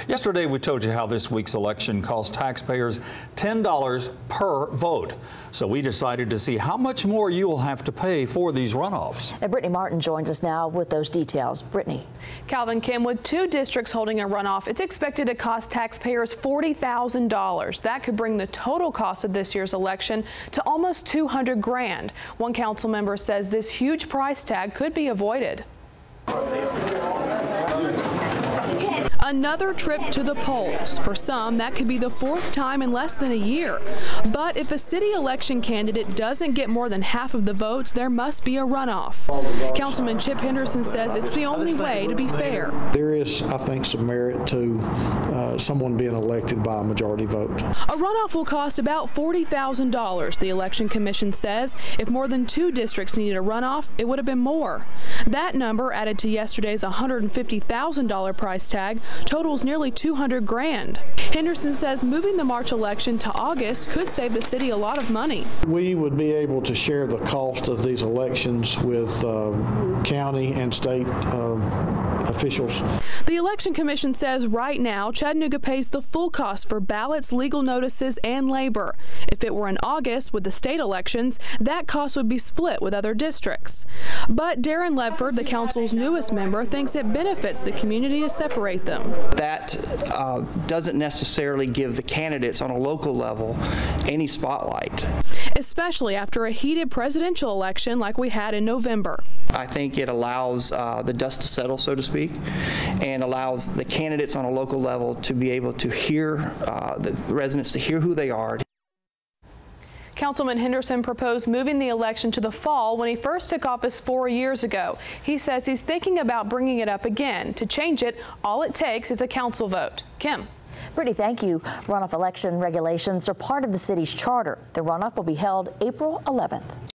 Yesterday, we told you how this week's election cost taxpayers $10 per vote. So we decided to see how much more you will have to pay for these runoffs. And Brittany Martin joins us now with those details. Brittany. Calvin, Kim, with 2 districts holding a runoff, it's expected to cost taxpayers $40,000. That could bring the total cost of this year's election to almost $200 grand. One council member says this huge price tag could be avoided. Another trip to the polls. For some, that could be the 4th time in less than a year. But if a city election candidate doesn't get more than half of the votes, there must be a runoff. Councilman Chip Henderson says it's the only way to be fair. There is, I think, some merit to someone being elected by a majority vote. A runoff will cost about $40,000, the Election Commission says. If more than 2 districts needed a runoff, it would have been more. That number, added to yesterday's $150,000 price tag, totals nearly $200 grand. Henderson says moving the March election to August could save the city a lot of money. We would be able to share the cost of these elections with county and state officials. The Election Commission says right now Chattanooga pays the full cost for ballots, legal notices, and labor. If it were in August with the state elections, that cost would be split with other districts. But Darren Ledford, the council's newest member, thinks it benefits the community to separate them. That doesn't necessarily give the candidates on a local level any spotlight. Especially after a heated presidential election like we had in November. I think it allows the dust to settle, so to speak, and allows the candidates on a local level to be able to hear the residents, to hear who they are. Councilman Henderson proposed moving the election to the fall when he first took office 4 years ago. He says he's thinking about bringing it up again. To change it, all it takes is a council vote. Kim. Brittany, thank you. Runoff election regulations are part of the city's charter. The runoff will be held April 11th.